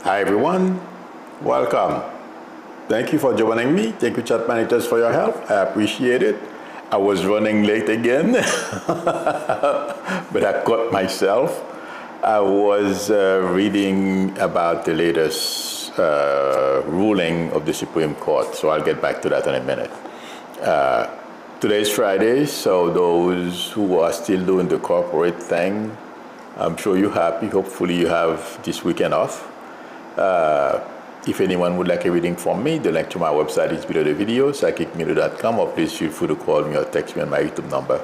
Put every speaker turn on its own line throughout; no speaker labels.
Hi everyone, welcome. Thank you for joining me. Thank you, chat managers, for your help. I appreciate it. I was running late again, but I caught myself. I was reading about the latest ruling of the Supreme Court, so I'll get back to that in a minute. Today's Friday, so those who are still doing the corporate thing, I'm sure you're happy. Hopefully you have this weekend off. If anyone would like a reading from me, the link to my website is below the video, psychicmedia.com, or please feel free to call me or text me on my YouTube number.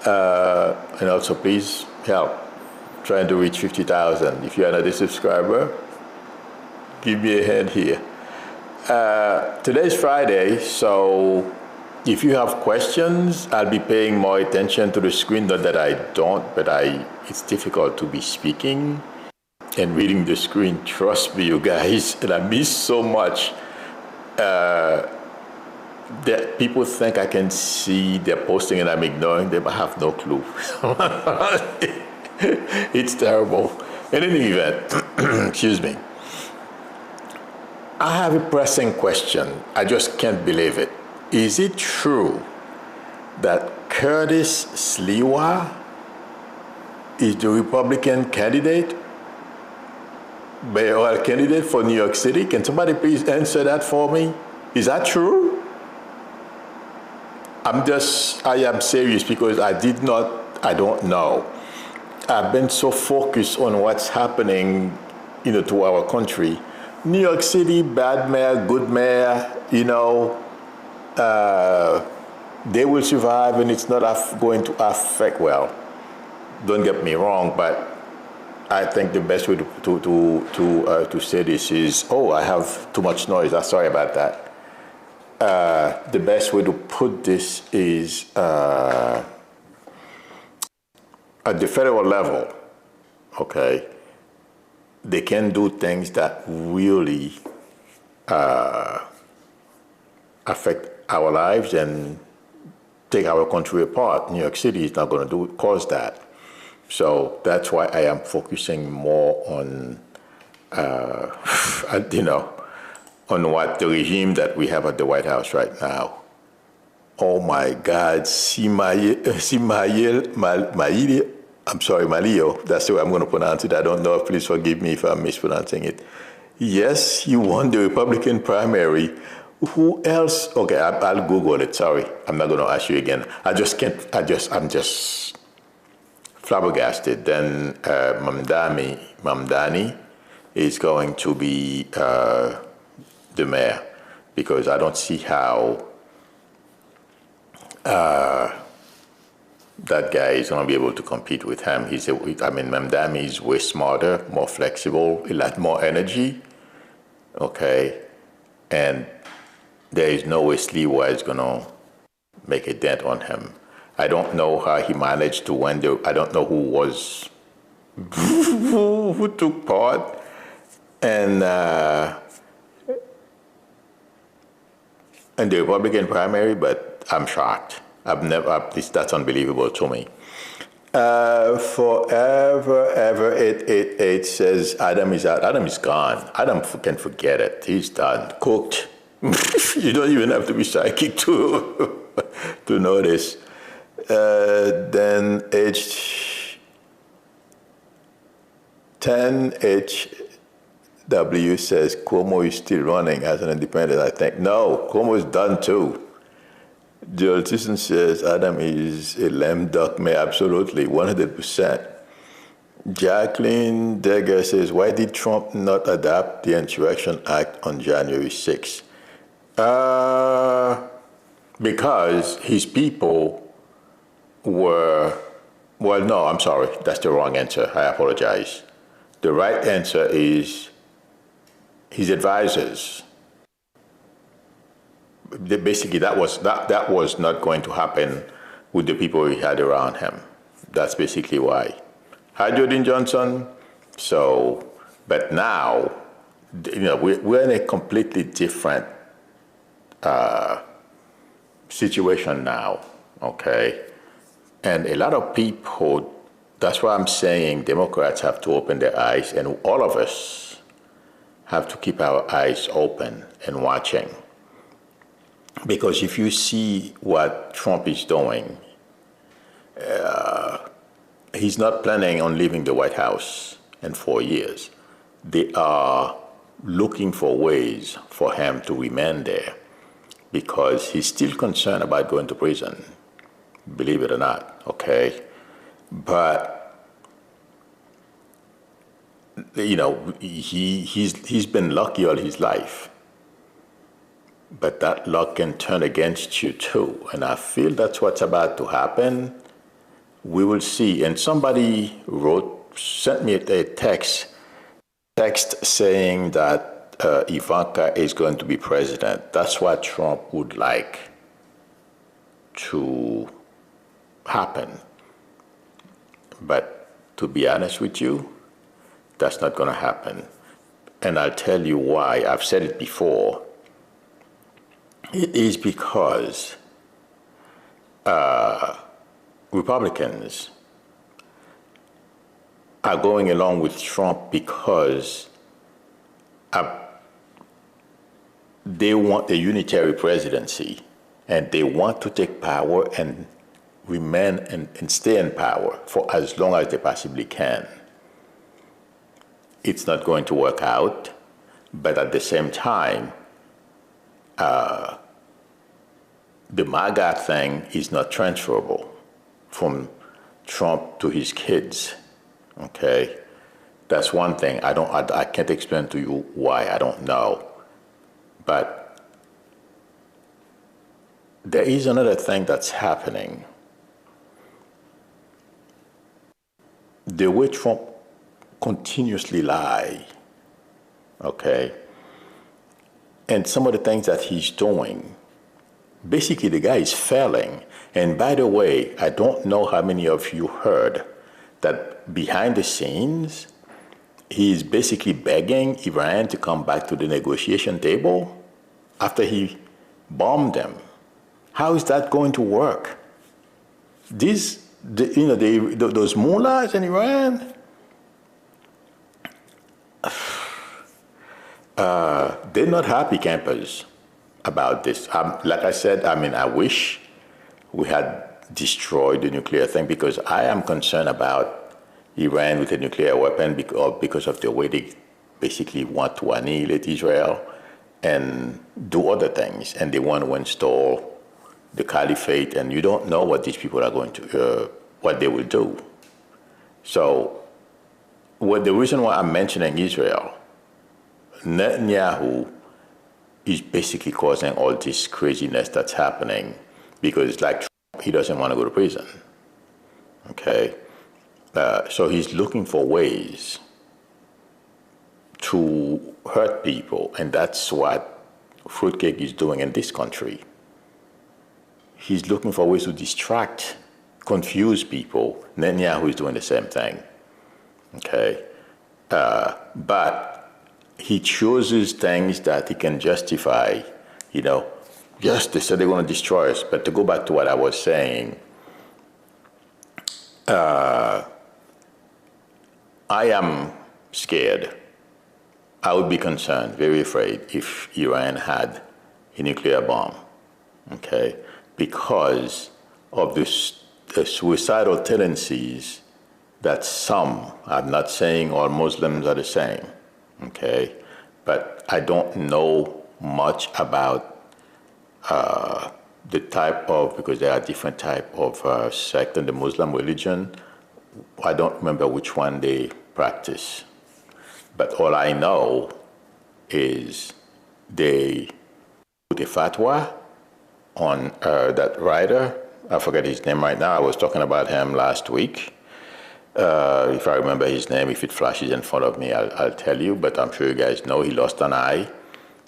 And also please help trying to reach 50,000. If you're another subscriber, give me a hand here. Today's Friday, so if you have questions, I'll be paying more attention to the screen. Not that I don't, but it's difficult to be speaking and reading the screen. Trust me, you guys, and I miss so much that people think I can see they're posting and I'm ignoring them. I have no clue. It's terrible. In any event, excuse me. I have a pressing question. I just can't believe it. Is it true that Curtis Sliwa is the Republican candidate, mayoral candidate for New York City? Can somebody please answer that for me? Is that true? I am serious because I don't know. I've been so focused on what's happening, to our country. New York City, bad mayor, good mayor, they will survive and it's not going to affect, well, don't get me wrong, but I think the best way to say this is, I have too much noise, I'm sorry about that. The best way to put this is at the federal level, okay, they can do things that really affect our lives and take our country apart. New York City is not going to cause that. So that's why I am focusing more on, on what the regime that we have at the White House right now. Oh my God, Malio, that's the way I'm going to pronounce it. I don't know, please forgive me if I'm mispronouncing it. Yes, he won the Republican primary. Who else? Okay, I'll Google it, sorry. I'm not going to ask you again. I'm just flabbergasted. Then Mamdani is going to be the mayor, because I don't see how that guy is going to be able to compete with him. Mamdani is way smarter, more flexible, a lot more energy, okay? And there is no way Sliwa is going to make a dent on him. I don't know how he managed to win I don't know who took part, and in the Republican primary, but I'm shocked. That's unbelievable to me. Forever, ever, 888 says Adam is out. Adam is gone. Adam can forget it. He's done, cooked. You don't even have to be psychic to know this. Then H10HW says Cuomo is still running as an independent, I think. No, Cuomo is done too. Joel Thyssen says Adam is a lame duck mayor. Absolutely, 100%. Jacqueline Degger says, why did Trump not adopt the Insurrection Act on January 6th? Because his people were, well, no, I'm sorry, that's the wrong answer. I apologize. The right answer is his advisors. Basically, that was not going to happen with the people he had around him. That's basically why. Hi, Jordan Johnson. So, but now, we're in a completely different situation now, okay? And a lot of people, that's why I'm saying Democrats have to open their eyes, and all of us have to keep our eyes open and watching. Because if you see what Trump is doing, he's not planning on leaving the White House in 4 years. They are looking for ways for him to remain there because he's still concerned about going to prison, believe it or not, okay? But, you know, he's been lucky all his life. But that luck can turn against you too. And I feel that's what's about to happen. We will see. And somebody sent me a text saying that Ivanka is going to be president. That's what Trump would like to happen. But to be honest with you, that's not going to happen. And I'll tell you why. I've said it before. It is because Republicans are going along with Trump because they want a unitary presidency and they want to take power and remain and stay in power for as long as they possibly can. It's not going to work out, but at the same time, the MAGA thing is not transferable from Trump to his kids. Okay, that's one thing. I can't explain to you why. I don't know, but there is another thing that's happening. The way Trump continuously lies. Okay. And some of the things that he's doing, basically the guy is failing. And by the way, I don't know how many of you heard that behind the scenes, he's basically begging Iran to come back to the negotiation table after he bombed them. How is that going to work? Those mullahs in Iran, they're not happy campers about this. Like I said, I wish we had destroyed the nuclear thing because I am concerned about Iran with a nuclear weapon because of the way they basically want to annihilate Israel and do other things. And they want to install the caliphate, and you don't know what these people are going to, what they will do. So the reason why I'm mentioning Israel, Netanyahu is basically causing all this craziness that's happening because it's like Trump, he doesn't want to go to prison. Okay? So he's looking for ways to hurt people, and that's what Fruitcake is doing in this country. He's looking for ways to distract, confuse people. Netanyahu is doing the same thing. Okay? But he chooses things that he can justify, yes, they said they're going to destroy us. But to go back to what I was saying, I am scared. I would be concerned, very afraid, if Iran had a nuclear bomb, okay? Because of the suicidal tendencies that some, I'm not saying all Muslims are the same, okay? But I don't know much about the type of, because there are different type of sect in the Muslim religion. I don't remember which one they practice. But all I know is they put a fatwa on that writer. I forget his name right now. I was talking about him last week. If I remember his name, if it flashes in front of me, I'll tell you. But I'm sure you guys know he lost an eye.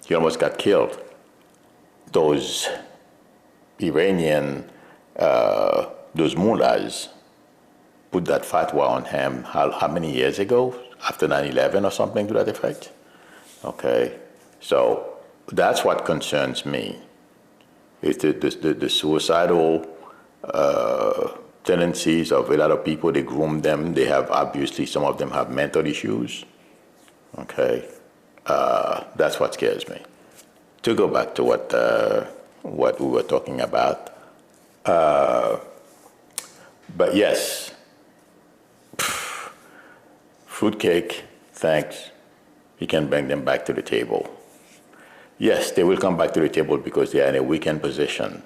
He almost got killed. Those Iranian, those mullahs put that fatwa on him how many years ago? After 9/11 or something to that effect? Okay, so that's what concerns me. It's the suicidal tendencies of a lot of people. They groom them. They have, obviously, some of them have mental issues. Okay, That's what scares me. To go back to what we were talking about, but yes, fruitcake, thanks. You can bring them back to the table. Yes, they will come back to the table because they are in a weakened position.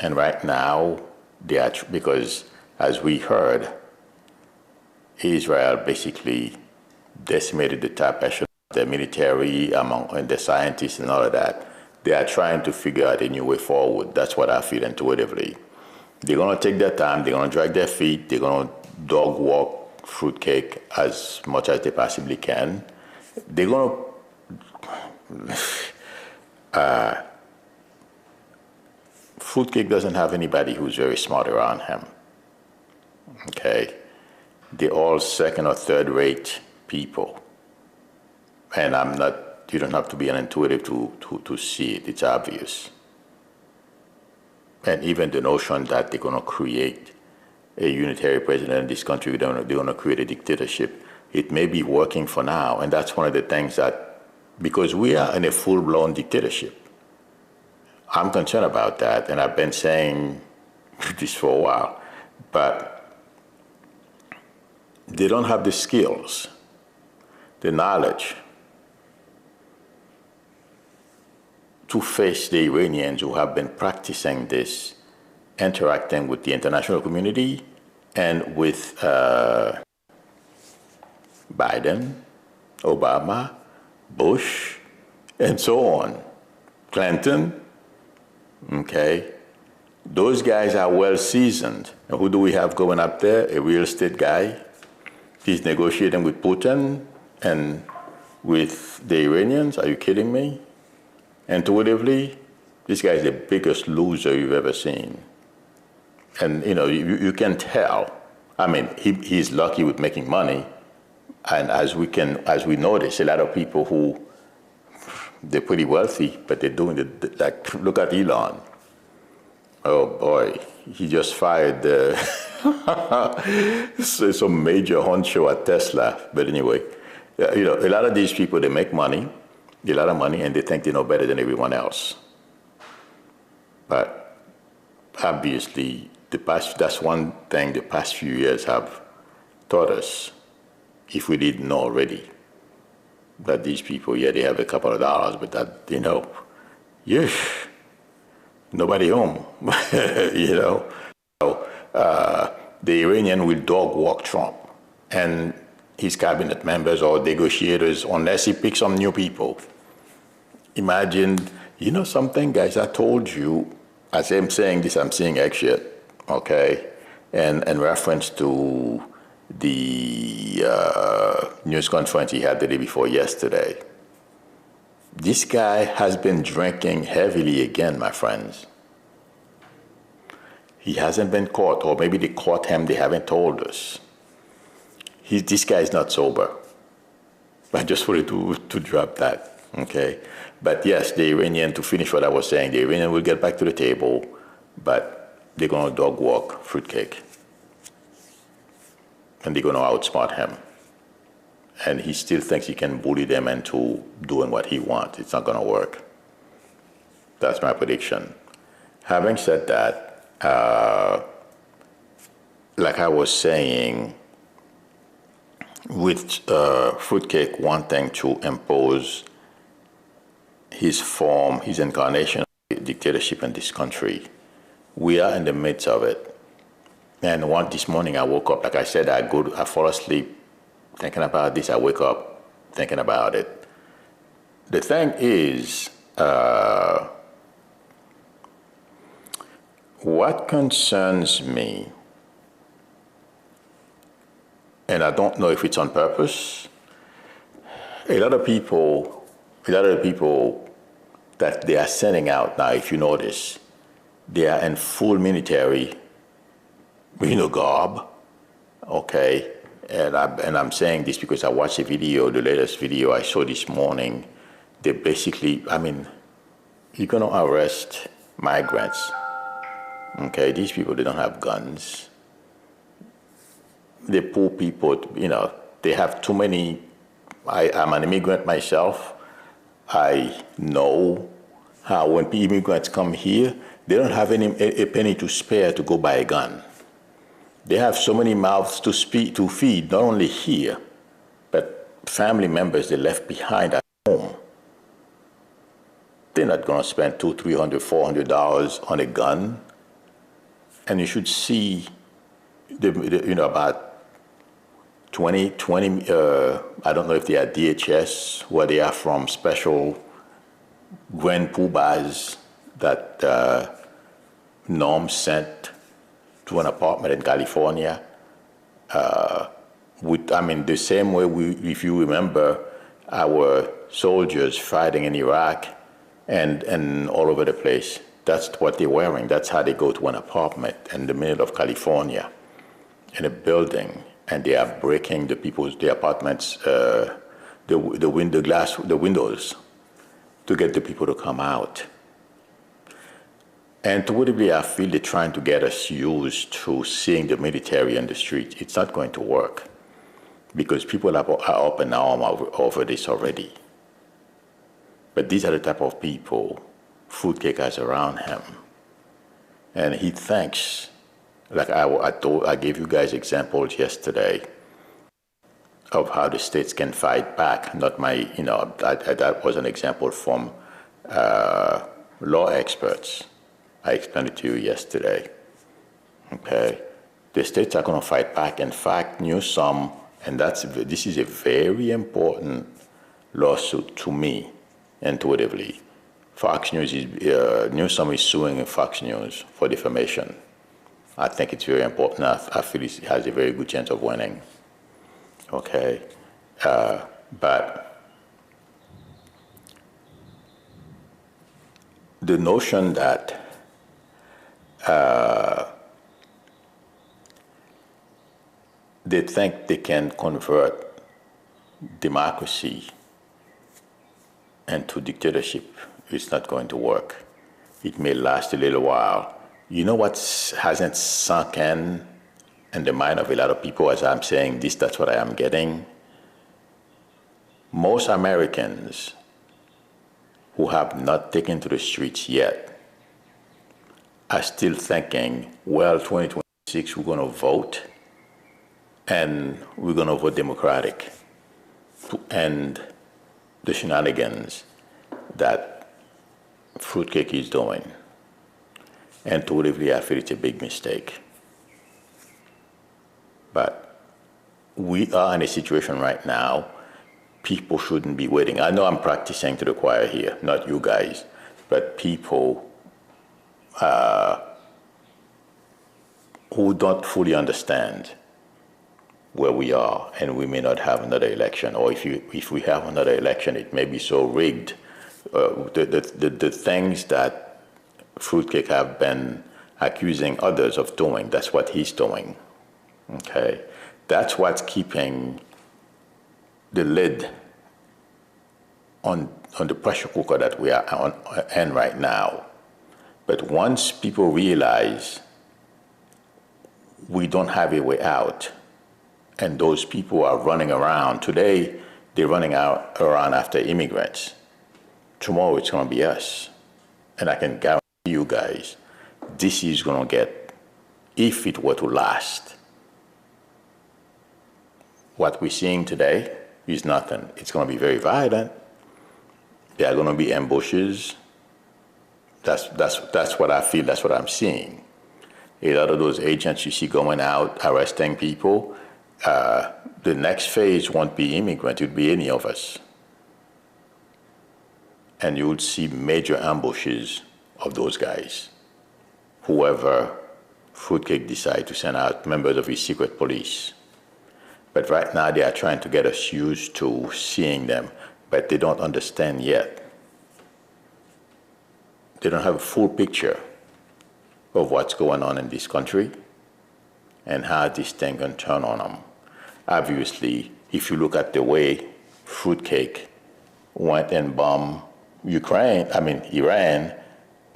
And right now, they are, because as we heard, Israel basically decimated the top echelon of the military and the scientists and all of that. They are trying to figure out a new way forward. That's what I feel intuitively. They're going to take their time. They're going to drag their feet. They're going to dog walk fruitcake as much as they possibly can. They're going to... fruitcake doesn't have anybody who's very smart around him. Okay? They're all second or third rate people. And I'm not, you don't have to be an intuitive to see it. It's obvious. And even the notion that they're going to create a unitary president in this country, they're going to create a dictatorship, it may be working for now. And that's one of the things that, because we are in a full-blown dictatorship, I'm concerned about that. And I've been saying this for a while. But they don't have the skills, the knowledge to face the Iranians who have been practicing this, interacting with the international community and with Biden, Obama, Bush, and so on, Clinton. Okay? Those guys are well seasoned. And who do we have going up there? A real estate guy. He's negotiating with Putin and with the Iranians. Are you kidding me? Intuitively, this guy is the biggest loser you've ever seen. And, you know, you can tell. I mean, he's lucky with making money. And as we notice, a lot of people who, they're pretty wealthy, but they're doing like, look at Elon. Oh boy, he just fired some major honcho at Tesla. But anyway, you know, a lot of these people, they make money, a lot of money, and they think they know better than everyone else. But obviously, that's one thing the past few years have taught us, if we didn't know already, that these people, yeah, they have a couple of dollars, but that, you know, yeesh, nobody home, you know. So, the Iranian will dog walk Trump and his cabinet members or negotiators unless he picks some new people. Imagine, you know something, guys, I told you, as I'm saying this, I'm seeing X shit, okay, and in reference to the news conference he had the day before yesterday. This guy has been drinking heavily again, my friends. He hasn't been caught, or maybe they caught him, they haven't told us. This guy is not sober. I just wanted to drop that, okay? But yes, the Iranian, to finish what I was saying, the Iranian will get back to the table, but they're going to dog walk fruitcake. And they're going to outsmart him. And he still thinks he can bully them into doing what he wants. It's not going to work. That's my prediction. Having said that, like I was saying, with fruitcake wanting to impose his form, his incarnation of dictatorship in this country, we are in the midst of it. And this morning I woke up, like I said, I fall asleep thinking about this, I wake up thinking about it. The thing is, what concerns me, and I don't know if it's on purpose, a lot of people that they are sending out now, if you notice, they are in full military, garb, okay? And I'm saying this because I watched a video, the latest video I saw this morning. They basically, you're going to arrest migrants, okay? These people, they don't have guns. The poor people, they have too many I'm an immigrant myself. I know how when immigrants come here, they don't have a penny to spare to go buy a gun. They have so many mouths to feed, not only here, but family members they left behind at home. They're not going to spend $200, $300, $400 on a gun. And you should see, about 20, I don't know if they are DHS, where they are from, special grand poobahs that Norm sent to an apartment in California. The same way if you remember, our soldiers fighting in Iraq and all over the place. That's what they're wearing. That's how they go to an apartment in the middle of California, in a building, and they are breaking the apartments, the windows, to get the people to come out. And intuitively, I feel they're trying to get us used to seeing the military in the street. It's not going to work because people are up in arms over this already. But these are the type of people Fruitcake has around him. And he thinks, like I gave you guys examples yesterday of how the states can fight back. Not that was an example from law experts. I explained it to you yesterday. Okay, the states are going to fight back. In fact, Newsom, and this is a very important lawsuit to me, intuitively. Fox News Newsom is suing Fox News for defamation. I think it's very important. I feel it has a very good chance of winning. Okay, but the notion that they think they can convert democracy into dictatorship is not going to work. It may last a little while. You know what hasn't sunk in the mind of a lot of people as I'm saying this, that's what I am getting? Most Americans who have not taken to the streets yet are still thinking, well, 2026 we're going to vote and we're going to vote Democratic to end the shenanigans that Fruitcake is doing. And intuitively, I feel it's a big mistake. But we are in a situation right now, people shouldn't be waiting. I know I'm practicing to the choir here, not you guys, but people who don't fully understand where we are, and we may not have another election, or if we have another election, it may be so rigged. The things that Fruitcake have been accusing others of doing, that's what he's doing. Okay, that's what's keeping the lid on the pressure cooker that we are in right now. But once people realize we don't have a way out, and those people are running around today, they're running around after immigrants. Tomorrow it's going to be us, and I can guarantee you guys, this is going to get, if it were to last, what we're seeing today is nothing. It's going to be very violent. There are going to be ambushes. That's what I feel. That's what I'm seeing. A lot of those agents you see going out arresting people. The next phase won't be immigrants. It would be any of us, and you would see major ambushes of those guys. Whoever Fruitcake decide to send out members of his secret police. But right now they are trying to get us used to seeing them, but they don't understand yet. They don't have a full picture of what's going on in this country and how this thing can turn on them. Obviously, if you look at the way Fruitcake went and bombed Iran,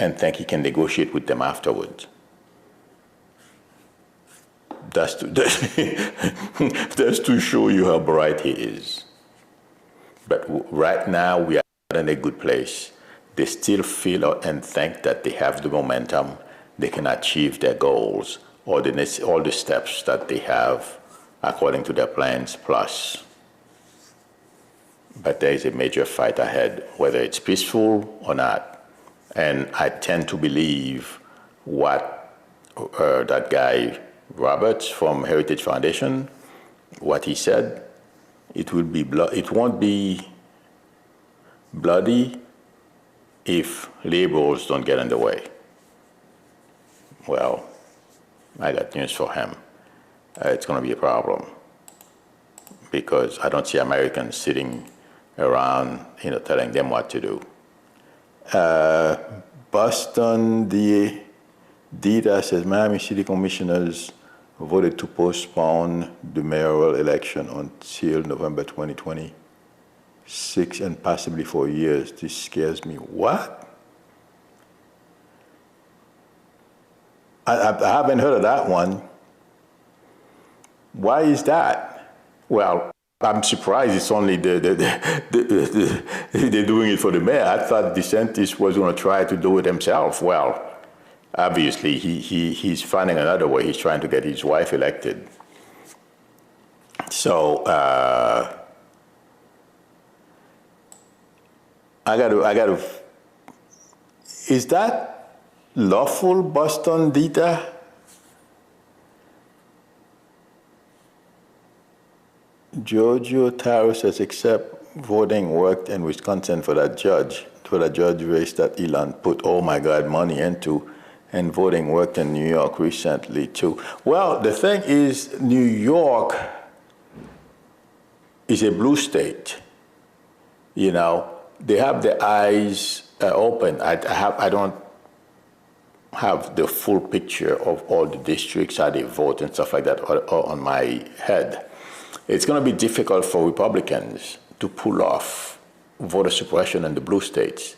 and think he can negotiate with them afterwards. That's to show you how bright he is. But right now, we are in a good place. They still feel and think that they have the momentum, they can achieve their goals, or all the steps that they have according to their plans, plus. But there is a major fight ahead, whether it's peaceful or not. And I tend to believe what that guy Roberts from Heritage Foundation, what he said. It won't be bloody if labels don't get in the way. Well, I got news for him. It's going to be a problem because I don't see Americans sitting around, telling them what to do. Boston, the DETA says Miami City Commissioners voted to postpone the mayoral election until November 2026 and possibly for years. This scares me. What? I haven't heard of that one. Why is that? Well, I'm surprised it's only they're doing it for the mayor. I thought DeSantis was going to try to do it himself. Well, obviously he's finding another way. He's trying to get his wife elected. So I got to. Is that lawful, Boston DETA? Giorgio Taro says, except voting worked in Wisconsin for that judge race that Elon put, oh my God, money into, and voting worked in New York recently too. Well, the thing is, New York is a blue state. They have their eyes open. I don't have the full picture of all the districts, how they vote and stuff like that on my head. It's going to be difficult for Republicans to pull off voter suppression in the blue states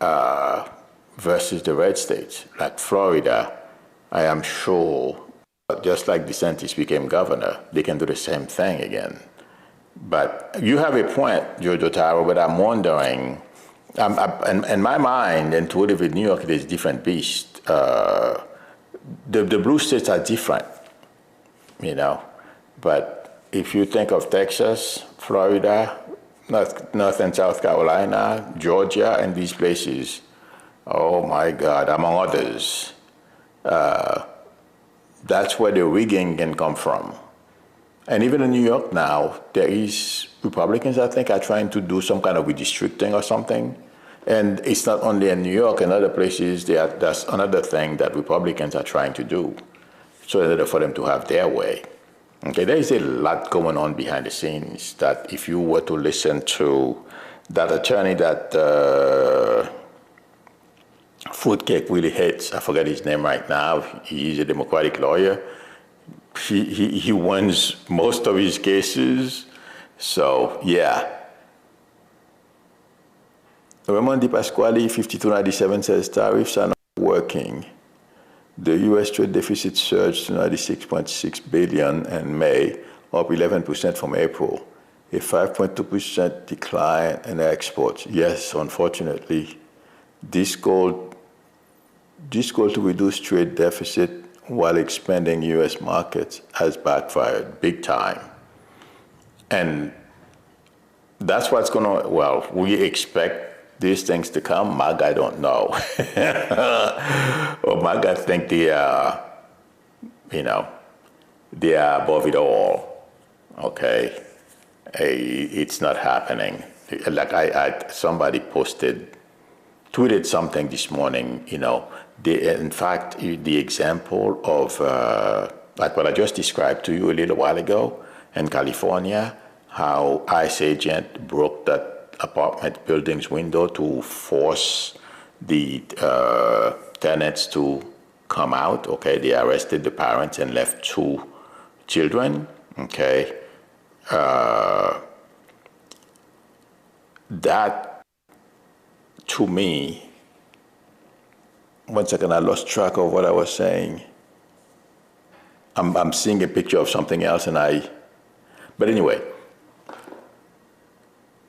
versus the red states. Like Florida, I am sure, just like DeSantis became governor, they can do the same thing again. But you have a point, Giorgio Taro, but I'm wondering, in my mind, and to live in New York, it is a different beast. The blue states are different, but if you think of Texas, Florida, North and South Carolina, Georgia, and these places, oh my God, among others, that's where the rigging can come from. And even in New York now, there is Republicans, I think, are trying to do some kind of redistricting or something. And it's not only in New York, in other places, that's another thing that Republicans are trying to do, so in order for them to have their way. Okay, there is a lot going on behind the scenes that if you were to listen to that attorney that Fruitcake really hates, I forget his name right now, he's a Democratic lawyer, he wins most of his cases, so yeah. Raymond Di Pasquale, 5297 says tariffs are not working. The U.S. trade deficit surged to $96.6 billion in May, up 11% from April, a 5.2% decline in exports. Yes, unfortunately, this goal to reduce trade deficit while expanding U.S. markets has backfired big time. And that's what's going to, well, we expect these things to come. MAGA, I don't know. Well, MAGA think they are above it all. Okay, it's not happening. Like somebody tweeted something this morning. In fact, the example of like what I just described to you a little while ago in California, how ICE agent broke that apartment building's window to force the tenants to come out. Okay, they arrested the parents and left 2 children. Okay, that to me, one second, I lost track of what I was saying. I'm seeing a picture of something else, but anyway.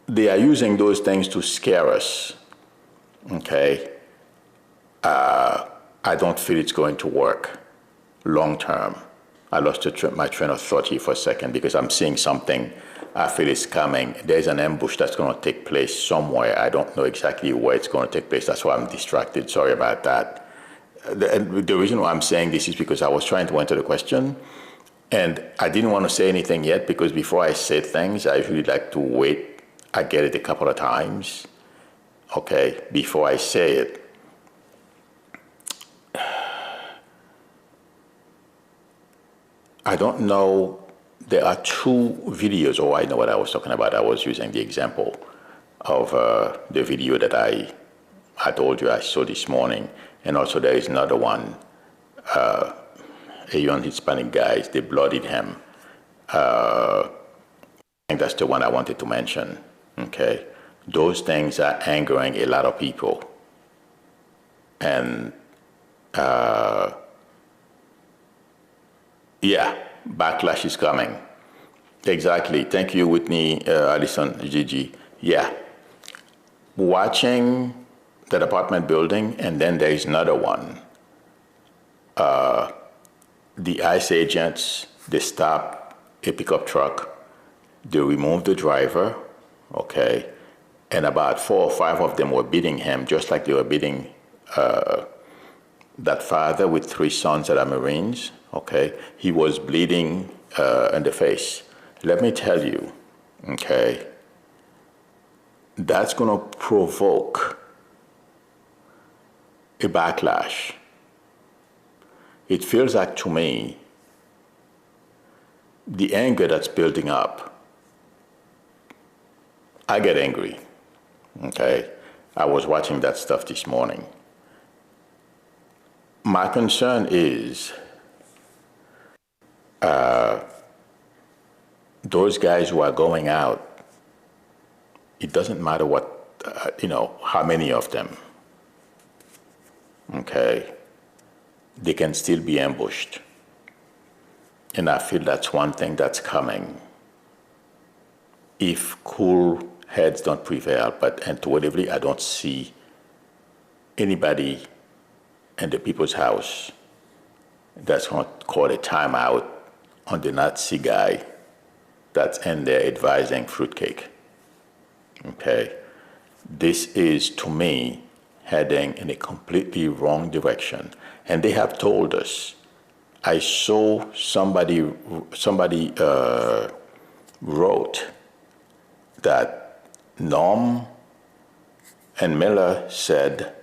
they are using those things to scare us. Okay, I don't feel it's going to work long term. I lost my train of thought here for a second because I'm seeing something I feel is coming. There's an ambush that's going to take place somewhere. I don't know exactly where it's going to take place. That's why I'm distracted. Sorry about that. The reason why I'm saying this is because I was trying to answer the question, and I didn't want to say anything yet because before I say things, I usually like to wait. I get it a couple of times, okay, before I say it. I don't know. There are two videos. Oh, I know what I was talking about. I was using the example of the video that I told you I saw this morning. And also there is another one, a young Hispanic guy, they bloodied him. I think that's the one I wanted to mention, okay? Those things are angering a lot of people. And yeah, backlash is coming. Exactly. Thank you, Whitney, Allison, Gigi. Yeah. Watching that apartment building, and then there is another one. The ICE agents, they stop a pickup truck, they remove the driver, okay, and about 4 or 5 of them were beating him, just like they were beating that father with 3 sons that are Marines, okay. He was bleeding in the face. Let me tell you, okay, that's going to provoke a backlash. It feels like to me the anger that's building up. I get angry, okay? I was watching that stuff this morning. My concern is those guys who are going out, it doesn't matter what, how many of them, okay? They can still be ambushed. And I feel that's one thing that's coming. If cool heads don't prevail, but intuitively I don't see anybody in the people's house that's going to call a timeout on the Nazi guy that's in there advising fruitcake. Okay? This is, to me, heading in a completely wrong direction. And they have told us. I saw somebody wrote that Norm and Miller said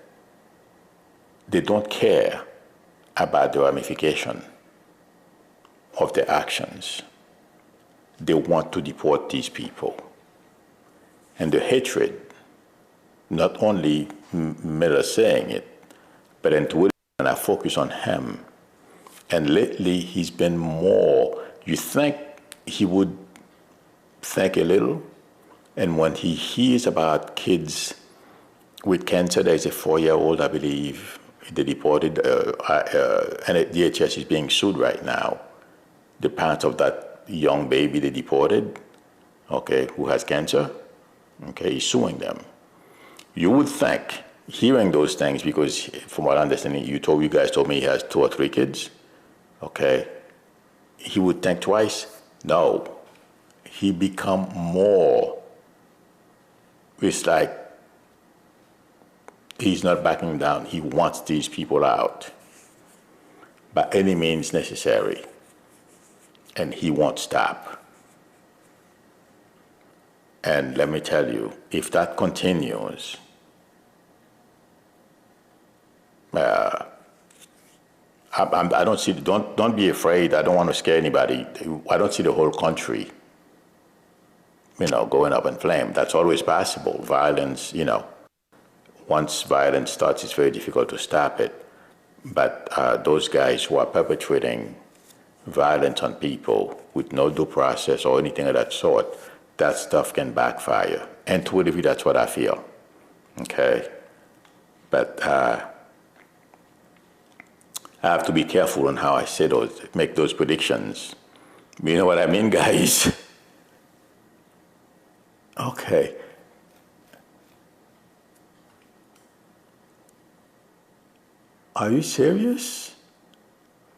they don't care about the ramification of their actions. They want to deport these people. And the hatred, not only Miller saying it, but intuitively, and I focus on him. And lately, he's been more, you think he would think a little, and when he hears about kids with cancer, there's a 4-year-old, I believe, they deported, and DHS is being sued right now. The parents of that young baby they deported, okay, who has cancer, okay, he's suing them. You would think, hearing those things, because from what I understand, you guys told me he has 2 or 3 kids, okay, he would think twice. No, he become more, it's like he's not backing down. He wants these people out by any means necessary, and he won't stop. And let me tell you, if that continues, I don't see. Don't be afraid. I don't want to scare anybody. I don't see the whole country, going up in flame. That's always possible. Violence, once violence starts, it's very difficult to stop it. But those guys who are perpetrating violence on people with no due process or anything of that sort, that stuff can backfire. Intuitively, that's what I feel. Okay, but I have to be careful on how I say make those predictions. You know what I mean, guys? Okay. Are you serious?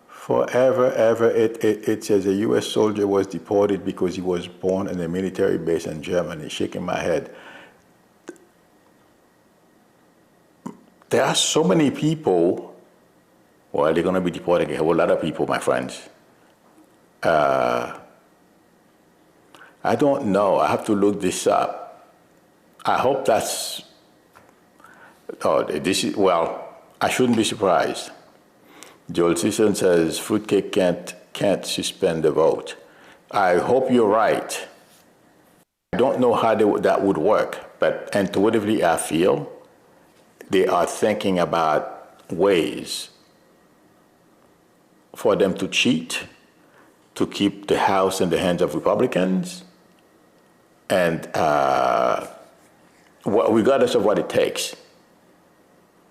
Forever, ever, it says a U.S. soldier was deported because he was born in a military base in Germany. Shaking my head. There are so many people. Well, they're going to be deporting a whole lot of people, my friends. I don't know. I have to look this up. I hope that's. Oh, this is, well, I shouldn't be surprised. Joel Sisson says fruitcake can't suspend the vote. I hope you're right. I don't know how that would work, but intuitively I feel they are thinking about ways for them to cheat, to keep the House in the hands of Republicans, and regardless of what it takes,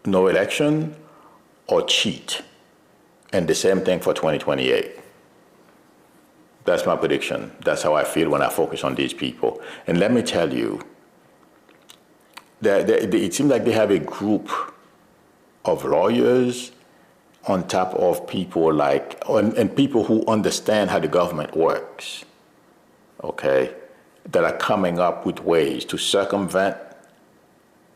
no election or cheat. And the same thing for 2028. That's my prediction. That's how I feel when I focus on these people. And let me tell you, it seems like they have a group of lawyers on top of people and people who understand how the government works, okay, that are coming up with ways to circumvent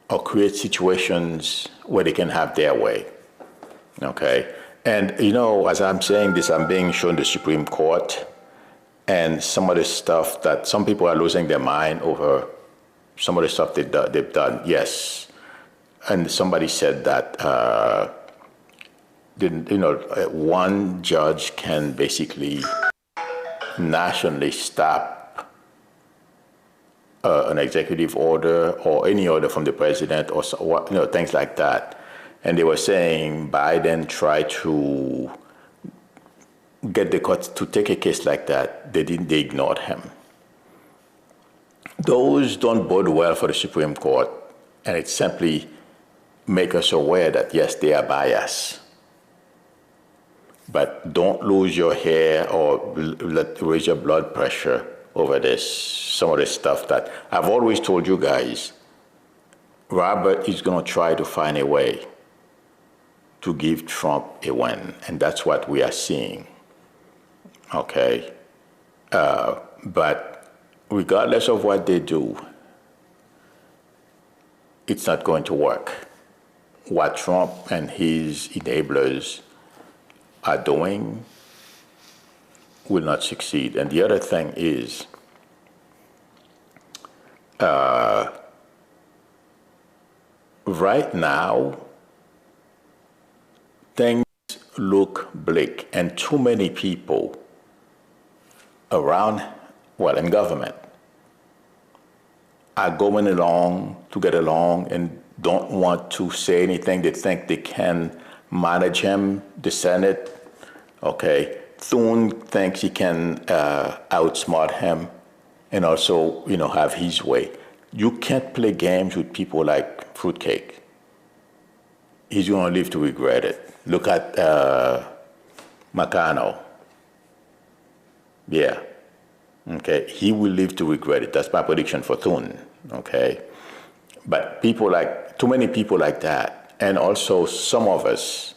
or create situations where they can have their way, okay? And, as I'm saying this, I'm being shown the Supreme Court and some of the stuff that some people are losing their mind over, some of the stuff they've done, yes. And somebody said that, one judge can basically nationally stop an executive order or any order from the president or things like that. And they were saying Biden tried to get the court to take a case like that. They ignored him. Those don't bode well for the Supreme Court, and it simply makes us aware that, yes, they are biased. But don't lose your hair or raise your blood pressure over this, some of this stuff that I've always told you guys. Robert is going to try to find a way to give Trump a win, and that's what we are seeing, okay? But regardless of what they do, it's not going to work. What Trump and his enablers are doing will not succeed. And the other thing is, right now, things look bleak, and too many people around, in government, are going along to get along and don't want to say anything. They think they can manage him, the Senate, okay? Thune thinks he can outsmart him and also, have his way. You can't play games with people like Fruitcake. He's going to live to regret it. Look at McConnell. Yeah. Okay. He will live to regret it. That's my prediction for Thune. Okay. But too many people like that, and also some of us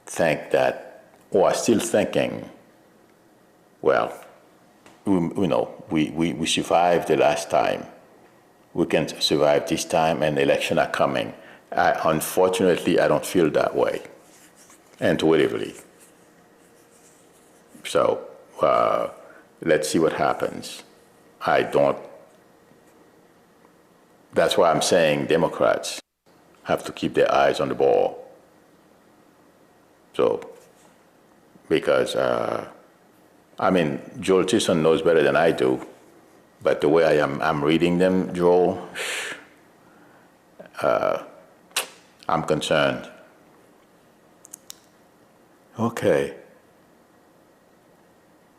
think that, or are still thinking, well, we survived the last time. We can survive this time, and elections are coming. Unfortunately, I don't feel that way, intuitively. So let's see what happens. That's why I'm saying Democrats have to keep their eyes on the ball. So, because, Joel Tyson knows better than I do, but the way I'm reading them, Joel, I'm concerned. Okay.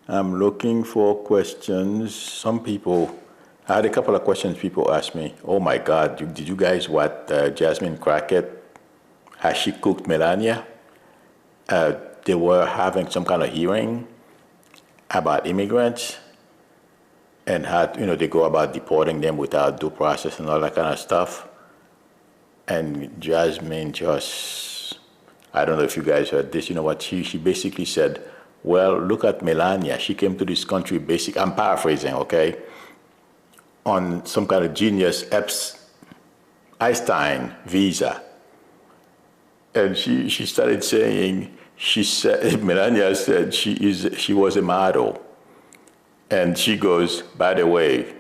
I'm looking for questions. I had a couple of questions people asked me. Oh my God, did you guys what Jasmine Crockett, has she cooked Melania? They were having some kind of hearing about immigrants and how, they go about deporting them without due process and all that kind of stuff. And Jasmine just I don't know if you guys heard this. You know what? She basically said, well, look at Melania. She came to this country I'm paraphrasing, okay, on some kind of genius Einstein visa. And she started saying, Melania said she was a model. And she goes, by the way,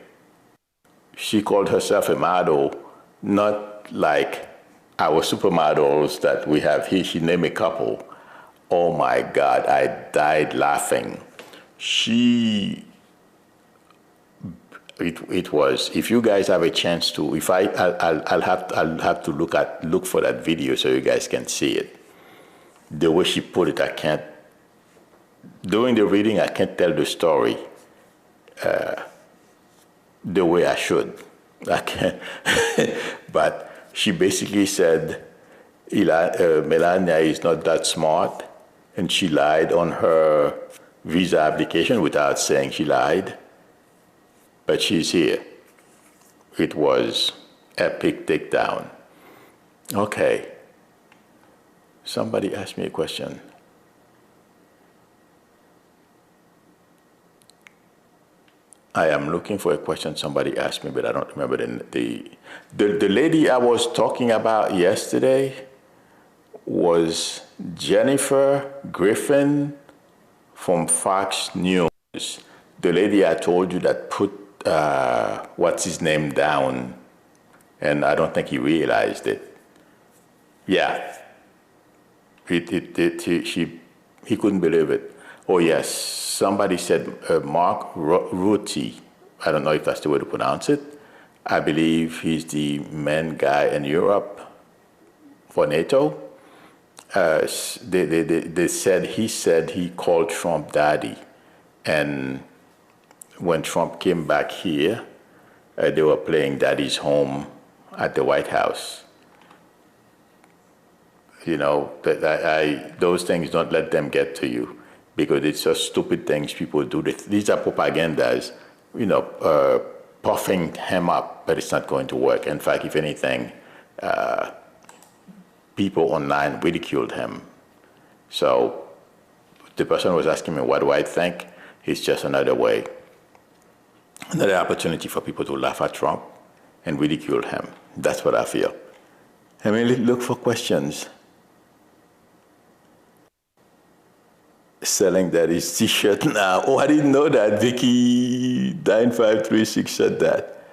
she called herself a model, not like our supermodels that we have here. She named a couple. Oh my God, I died laughing. It was, if you guys have a chance to, I'll have to look for that video so you guys can see it. The way she put it, during the reading, I can't tell the story the way I should. I can't. But she basically said, Melania is not that smart, and she lied on her visa application without saying she lied. But she's here. It was epic takedown. Okay. Somebody asked me a question. I am looking for a question somebody asked me, but I don't remember the lady I was talking about yesterday was Jennifer Griffin from Fox News. The lady I told you that put what's his name down, and I don't think he realized it. Yeah, he couldn't believe it. Oh yes, somebody said Mark Rutte. I don't know if that's the way to pronounce it. I believe he's the main guy in Europe for NATO. They said he called Trump daddy, and when Trump came back here, they were playing Daddy's Home at the White House. You know, those things, don't let them get to you, because it's just stupid things people do. These are propagandas, you know, puffing him up, but it's not going to work. In fact, if anything, people online ridiculed him. So the person was asking me, what do I think? It's just another opportunity for people to laugh at Trump and ridicule him. That's what I feel. I mean, look for questions. Selling Daddy's t-shirt now. Oh, I didn't know that. Vicky 9536 said that.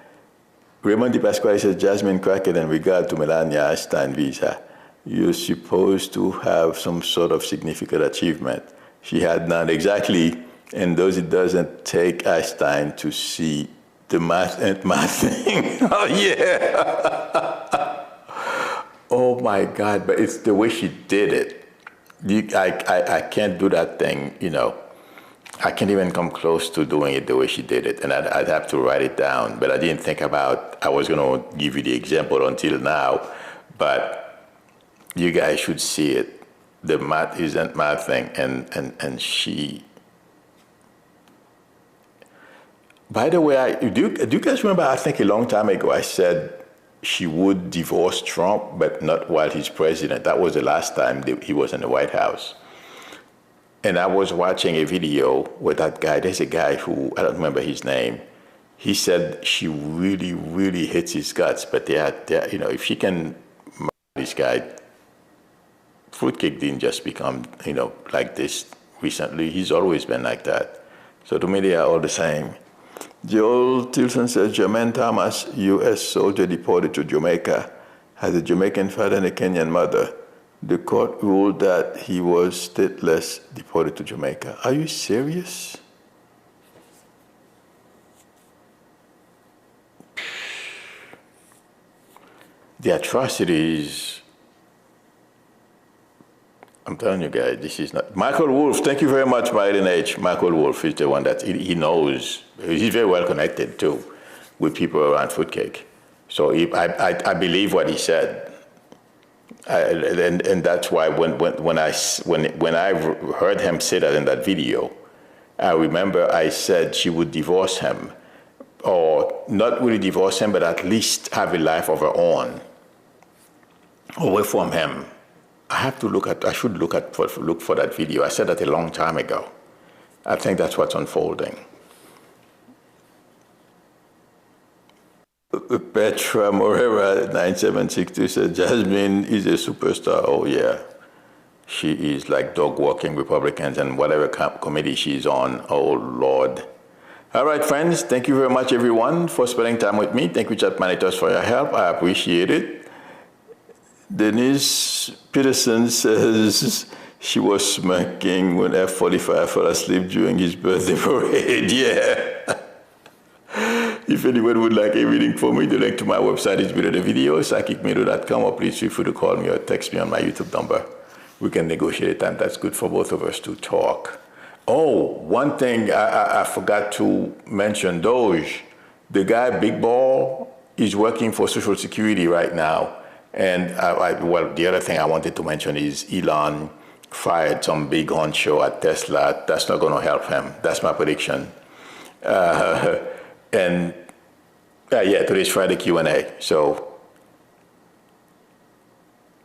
Raymond Di Pasquale says, Jasmine Crackett, in regard to Melania Einstein visa, you're supposed to have some sort of significant achievement. She had none. Exactly. And those it doesn't take Einstein to see the math thing. Oh, yeah. Oh, my God. But it's the way she did it. I can't do that thing, you know. I can't even come close to doing it the way she did it. And I'd have to write it down. But I didn't think about, I was going to give you the example until now. But you guys should see it. The math isn't math thing. And she... By the way, do you guys remember, I think a long time ago, I said she would divorce Trump, but not while he's president. That was the last time he was in the White House. And I was watching a video with that guy. There's a guy who, I don't remember his name. He said she really, really hates his guts, but you know, if she can marry this guy, Fruitcake didn't just become, you know, like this recently. He's always been like that. So to me, they are all the same. Joel Tilson says, Jermaine Thomas, U.S. soldier deported to Jamaica, has a Jamaican father and a Kenyan mother. The court ruled that he was stateless, deported to Jamaica. Are you serious? The atrocities. I'm telling you guys, this is not... Michael Wolf, thank you very much, Biden H. Michael Wolf is the one that he knows. He's very well connected, too, with people around Fruitcake. So I believe what he said. And that's why when I heard him say that in that video, I remember I said she would divorce him, or not really divorce him, but at least have a life of her own, away from him. I should look for that video. I said that a long time ago. I think that's what's unfolding. Petra Morera 9762 said Jasmine is a superstar. Oh yeah, she is like dog walking Republicans and whatever committee she's on. Oh Lord. All right, friends. Thank you very much, everyone, for spending time with me. Thank you, chat monitors, for your help. I appreciate it. Denise Peterson says she was smirking when F-45 fell asleep during his birthday parade. Yeah. If anyone would like a reading for me, the link to my website is below the video, psychicmedo.com, or please feel free to call me or text me on my YouTube number. We can negotiate a time that's good for both of us to talk. Oh, one thing I forgot to mention, DOGE. The guy, Big Ball, is working for Social Security right now. And well, the other thing I wanted to mention is Elon fired some big honcho at Tesla. That's not going to help him. That's my prediction. And yeah, today's Friday Q&A. So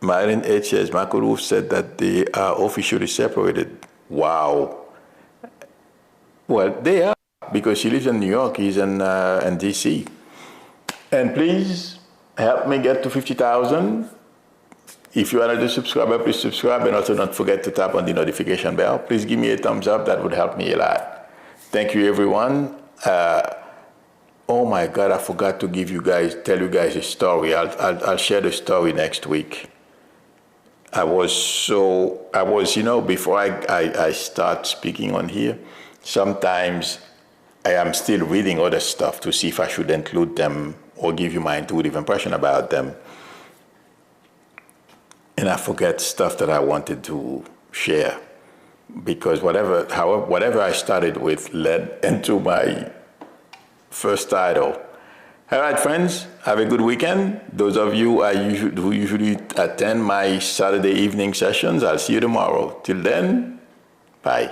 Myron H says, Michael Wolf said that they are officially separated. Wow. Well, they are, because she lives in New York, he's in D.C. And please help me get to 50,000. If you are not a subscriber, please subscribe, and also don't forget to tap on the notification bell. Please give me a thumbs up. That would help me a lot. Thank you, everyone. Oh my God, I forgot to tell you guys a story. I'll share the story next week. Before I start speaking on here, sometimes I am still reading other stuff to see if I should include them or give you my intuitive impression about them. And I forget stuff that I wanted to share, because whatever I started with led into my first title. All right, friends, have a good weekend. Those of you who usually attend my Saturday evening sessions, I'll see you tomorrow. Till then, bye.